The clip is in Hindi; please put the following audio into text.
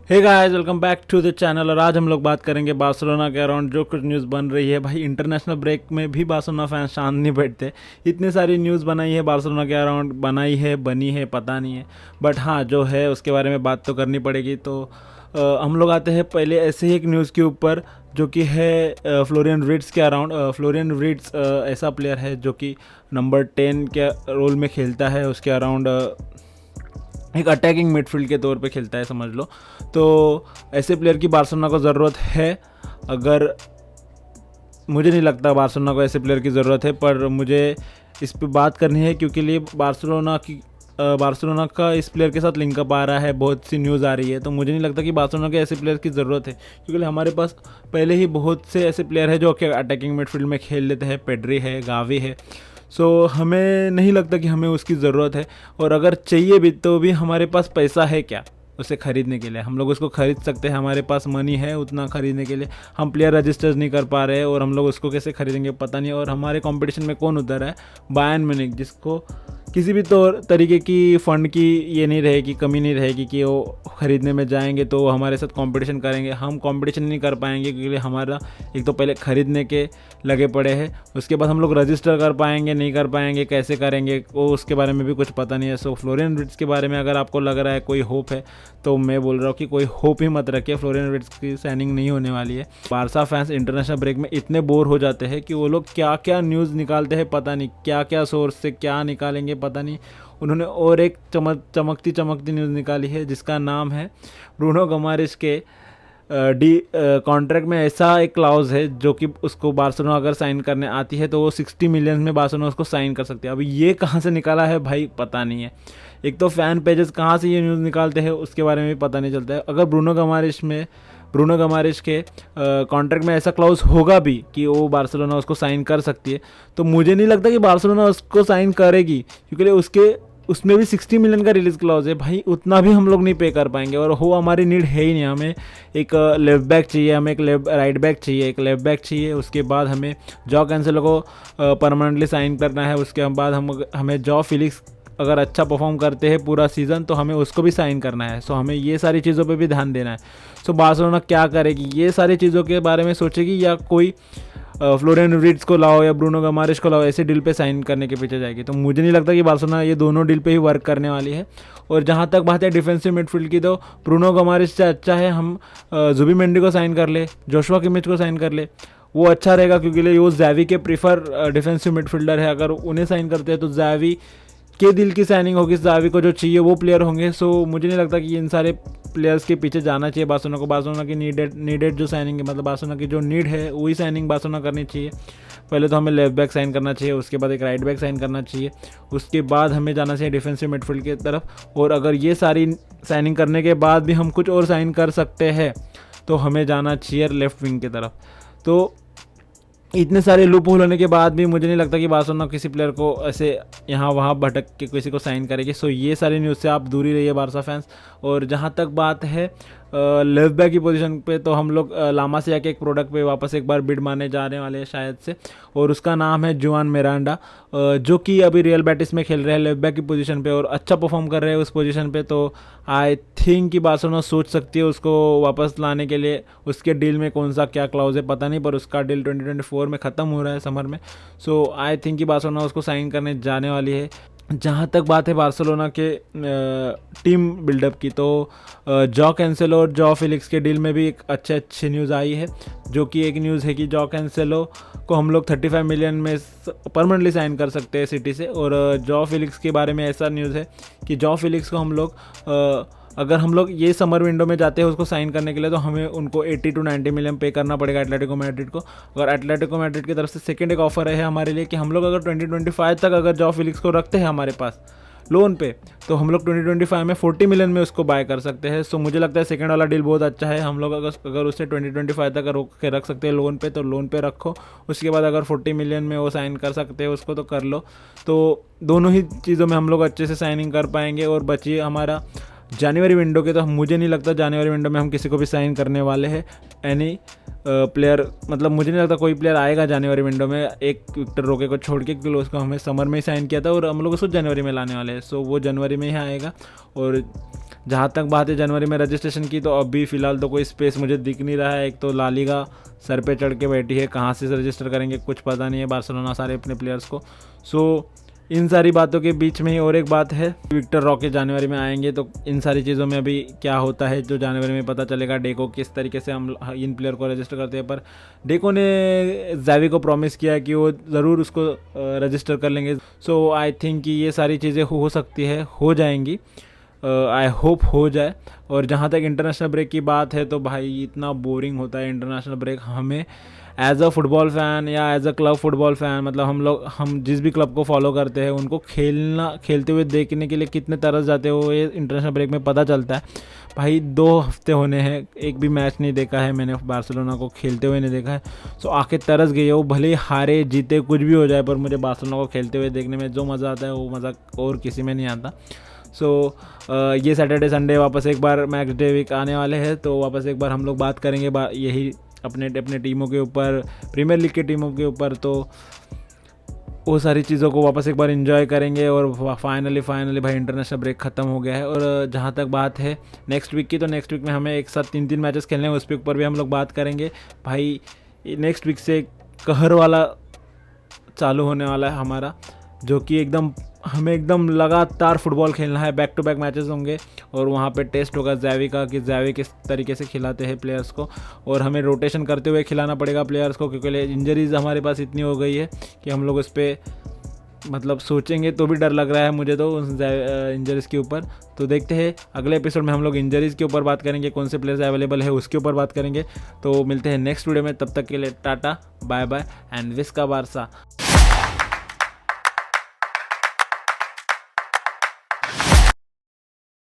Hey guys, welcome back to the channel. और आज हम लोग बात करेंगे बार्सिलोना के अराउंड जो कुछ न्यूज़ बन रही है। भाई इंटरनेशनल ब्रेक में भी बार्सिलोना फैंस शांत नहीं बैठते। इतनी सारी न्यूज़ बनाई है बार्सिलोना के अराउंड, बनाई है बनी है पता नहीं है, बट हाँ जो है उसके बारे में बात तो करनी पड़ेगी। तो हम लोग आते हैं पहले ऐसे ही एक न्यूज़ के ऊपर जो कि है फ्लोरियन विर्ट्ज़ के अराउंड। फ्लोरियन विर्ट्ज़ ऐसा प्लेयर है जो कि नंबर 10 के रोल में खेलता है। उसके अराउंड एक अटैकिंग मिडफील्ड के तौर पे खेलता है समझ लो। तो ऐसे प्लेयर की बार्सिलोना को ज़रूरत है। अगर मुझे नहीं लगता बार्सिलोना को ऐसे प्लेयर की ज़रूरत है, पर मुझे इस पे बात करनी है क्योंकि लिए बार्सिलोना का इस प्लेयर के साथ लिंकअप आ रहा है, बहुत सी न्यूज़ आ रही है। तो मुझे नहीं लगता कि बार्सिलोना के ऐसे प्लेयर की ज़रूरत है क्योंकि हमारे पास पहले ही बहुत से ऐसे प्लेयर हैं जो कि अटैकिंग मिडफील्ड में खेल लेते हैं। पेड्री है, गावी है। सो हमें नहीं लगता कि हमें उसकी ज़रूरत है। और अगर चाहिए भी तो भी हमारे पास पैसा है क्या उसे ख़रीदने के लिए। हम लोग उसको ख़रीद सकते हैं, हमारे पास मनी है उतना ख़रीदने के लिए। हम प्लेयर रजिस्टर्स नहीं कर पा रहे और हम लोग उसको कैसे ख़रीदेंगे पता नहीं। और हमारे कंपटीशन में कौन उतर है? बायर्न म्यूनिख, जिसको किसी भी तरीके की फ़ंड की ये नहीं रहेगी, कमी नहीं रहेगी कि वो ख़रीदने में जाएंगे तो हमारे साथ कंपटीशन करेंगे। हम कंपटीशन नहीं कर पाएंगे क्योंकि हमारा एक तो पहले ख़रीदने के लगे पड़े हैं, उसके बाद हम लोग रजिस्टर कर पाएंगे नहीं कर पाएंगे, कैसे करेंगे वो उसके बारे में भी कुछ पता नहीं है। सो फ्लोरियन विर्ट्ज़ के बारे में अगर आपको लग रहा है कोई होप है तो मैं बोल रहा हूँ कि कोई होप ही मत रखिए। फ्लोरियन विर्ट्ज़ की साइनिंग नहीं होने वाली है। बारसा फैंस इंटरनेशनल ब्रेक में इतने बोर हो जाते हैं कि वो लोग क्या क्या न्यूज़ निकालते हैं पता नहीं, क्या क्या सोर्स से क्या निकालेंगे पता नहीं। उन्होंने और एक चमकती न्यूज़ निकाली है जिसका नाम है ब्रूनो गमारिश के कॉन्ट्रैक्ट में ऐसा एक क्लाउज है जो कि उसको बार्सिलोना अगर साइन करने आती है तो वो 60 मिलियन में बार्सिलोना उसको साइन कर सकती है। अभी ये कहाँ से निकाला है भाई पता नहीं है। एक तो फ़ैन पेजेस कहाँ से ये न्यूज़ निकालते हैं उसके बारे में भी पता नहीं चलता है। अगर ब्रूनो गमारिश के कॉन्ट्रैक्ट में ऐसा क्लाउज होगा भी कि वो बार्सिलोना उसको साइन कर सकती है, तो मुझे नहीं लगता कि बार्सिलोना उसको साइन करेगी क्योंकि उसमें भी 60 मिलियन का रिलीज़ क्लॉज है। भाई उतना भी हम लोग नहीं पे कर पाएंगे और वो हमारी नीड है ही नहीं। हमें एक लेफ्ट बैक चाहिए, हमें एक राइट बैक चाहिए, एक लेफ्ट बैक चाहिए। उसके बाद हमें जॉ कैंसेलो को परमानेंटली साइन करना है। उसके बाद हमें जॉ फिलिक्स अगर अच्छा परफॉर्म करते हैं पूरा सीज़न तो हमें उसको भी साइन करना है। सो हमें ये सारी चीज़ों पे भी ध्यान देना है। सो बार्सिलोना क्या करेगी, ये सारी चीज़ों के बारे में सोचेगी या कोई फ्लोरियन विर्ट्ज़ को लाओ या ब्रूनो गमारिश को लाओ ऐसे डील पे साइन करने के पीछे जाएगी। तो मुझे नहीं लगता कि बार्सिलोना ये दोनों डील पे ही वर्क करने वाली है। और जहाँ तक बात है डिफेंसिव मिडफील्ड की, तो ब्रूनो गमारिश से अच्छा है हम जुबिमेंडी को साइन कर ले, जोशुआ किमिच को साइन कर ले, वो अच्छा रहेगा क्योंकि वो ज़ैवी के प्रीफर डिफेंसिव मिडफील्डर है। अगर उन्हें साइन करते हैं तो ज़ैवी के दिल की साइनिंग होगी, ज़ावी को जो चाहिए वो प्लेयर होंगे। सो मुझे नहीं लगता कि इन सारे प्लेयर्स के पीछे जाना चाहिए बार्सिलोना को। बार्सिलोना की नीडेड जो साइनिंग है, मतलब बार्सिलोना की जो नीड है वही साइनिंग बार्सिलोना करनी चाहिए। पहले तो हमें लेफ्ट बैक साइन करना चाहिए, उसके बाद एक राइट बैक साइन करना चाहिए, उसके बाद हमें जाना चाहिए डिफेंसिव मिडफील्ड की तरफ। और अगर ये सारी साइनिंग करने के बाद भी हम कुछ और साइन कर सकते हैं तो हमें जाना चाहिए लेफ्ट विंग की तरफ। तो इतने सारे लूप होल होने के बाद भी मुझे नहीं लगता कि बार्सिलोना किसी प्लेयर को ऐसे यहाँ वहाँ भटक के किसी को साइन करेगी। सो ये सारी न्यूज़ से आप दूर ही रहिए बार्सा फैंस। और जहाँ तक बात है लेफ्ट बैक की पोजीशन पे, तो हम लोग लामासिया के एक प्रोडक्ट पे वापस एक बार बिड मारने जा रहे वाले हैं शायद से, और उसका नाम है जुआन मिरांडा, जो कि अभी रियल बैटिस में खेल रहे हैं लेफ्ट बैक की पोजीशन पे और अच्छा परफॉर्म कर रहे हैं उस पोजीशन पे। तो आई थिंक कि बार्सिलोना सोच सकती है उसको वापस लाने के लिए। उसके डील में कौन सा क्या क्लाउज है पता नहीं, पर उसका डील 2024 में ख़त्म हो रहा है समर में। सो आई थिंक कि बार्सिलोना उसको साइन करने जाने वाली है। जहाँ तक बात है बार्सिलोना के टीम बिल्डअप की, तो जॉ कैंसेलो और जॉ फिलिक्स के डील में भी एक अच्छी न्यूज़ आई है, जो कि एक न्यूज़ है कि जॉ कैंसेलो को हम लोग 35 मिलियन में परमानेंटली साइन कर सकते हैं सिटी से। और जॉ फिलिक्स के बारे में ऐसा न्यूज़ है कि जॉ फिलिक्स को हम लोग अगर हम लोग ये समर विंडो में जाते हैं उसको साइन करने के लिए तो हमें उनको 80 to 90 मिलियन पे करना पड़ेगा एटलेटिको मैड्रिड को। अगर एटलेटिको मैड्रिड की तरफ से सेकंड एक ऑफर है हमारे लिए कि हम लोग अगर 2025 तक अगर जॉ फिलिक्स को रखते हैं हमारे पास लोन पे, तो हम लोग 2025 में 40 मिलियन में उसको बाय कर सकते हैं। सो मुझे लगता है सेकंड वाला डील बहुत अच्छा है। हम लोग अगर उसे 2025 तक रोक के रख सकते हैं लोन पे तो लोन पे रखो। उसके बाद अगर 40 मिलियन में वो साइन कर सकते हैं उसको तो कर लो। तो दोनों ही चीज़ों में हम लोग अच्छे से साइनिंग कर पाएंगे। और बचिए हमारा जनवरी विंडो के, तो मुझे नहीं लगता जनवरी विंडो में हम किसी को भी साइन करने वाले हैं एनी प्लेयर। मतलब मुझे नहीं लगता कोई प्लेयर आएगा जनवरी विंडो में, एक विक्टर रोके को छोड़ के, क्योंकि उसको हमें समर में ही साइन किया था और हम लोग उसको जनवरी में लाने वाले हैं। सो वो जनवरी में ही आएगा। और जहाँ तक बात है जनवरी में रजिस्ट्रेशन की, तो अभी फ़िलहाल तो कोई स्पेस मुझे दिख नहीं रहा है। एक तो ला लीगा सर पे चढ़ के बैठी है, कहाँ से रजिस्टर करेंगे कुछ पता नहीं है बार्सिलोना सारे अपने प्लेयर्स को। सो इन सारी बातों के बीच में ही और एक बात है, विक्टर रॉके जनवरी में आएंगे, तो इन सारी चीज़ों में अभी क्या होता है जो जनवरी में पता चलेगा। डेको किस तरीके से हम इन प्लेयर को रजिस्टर करते हैं, पर डेको ने ज़ैवी को प्रॉमिस किया है कि वो ज़रूर उसको रजिस्टर कर लेंगे। सो आई थिंक कि ये सारी चीज़ें हो सकती है, हो जाएंगी, आई होप हो जाए। और जहाँ तक इंटरनेशनल ब्रेक की बात है, तो भाई इतना बोरिंग होता है इंटरनेशनल ब्रेक। हमें एज अ फुटबॉल फ़ैन या as a club football fan, मतलब हम जिस भी क्लब को फॉलो करते हैं उनको खेलते हुए देखने के लिए कितने तरस जाते हो, ये इंटरनेशनल ब्रेक में पता चलता है। भाई 2 हफ्ते होने हैं, एक भी मैच नहीं देखा है मैंने, बार्सिलोना को खेलते हुए नहीं देखा है। सो आके तरस गई हो, भले ही हारे जीते कुछ भी हो जाए, पर मुझे बार्सिलोना को खेलते हुए देखने में जो मज़ा आता है वो मज़ा और किसी में नहीं आता। सो ये सैटरडे संडे वापस एक बार मैच डे वीक आने वाले हैं, तो वापस एक बार हम लोग बात करेंगे यही अपने टीमों के ऊपर, प्रीमियर लीग की टीमों के ऊपर। तो वो सारी चीज़ों को वापस एक बार एंजॉय करेंगे। और फाइनली भाई इंटरनेशनल ब्रेक ख़त्म हो गया है। और जहाँ तक बात है नेक्स्ट वीक की, तो नेक्स्ट वीक में हमें एक साथ 3 मैचेस खेलने हैं, उस ऊपर भी हम लोग बात करेंगे। भाई नेक्स्ट वीक से कहर वाला चालू होने वाला है हमारा, जो कि हमें एकदम लगातार फुटबॉल खेलना है, बैक टू बैक मैचेस होंगे और वहाँ पे टेस्ट होगा ज़ैवी का कि ज़ैवी किस तरीके से खिलाते हैं प्लेयर्स को। और हमें रोटेशन करते हुए खिलाना पड़ेगा प्लेयर्स को, क्योंकि इंजरीज़ हमारे पास इतनी हो गई है कि हम लोग उस पर मतलब सोचेंगे तो भी डर लग रहा है मुझे तो उस इंजरीज़ के ऊपर। तो देखते हैं अगले एपिसोड में हम लोग इंजरीज़ के ऊपर बात करेंगे, कौन से प्लेयर्स अवेलेबल है उसके ऊपर बात करेंगे। तो मिलते हैं नेक्स्ट वीडियो में, तब तक के लिए tata bye bye and visca Barça.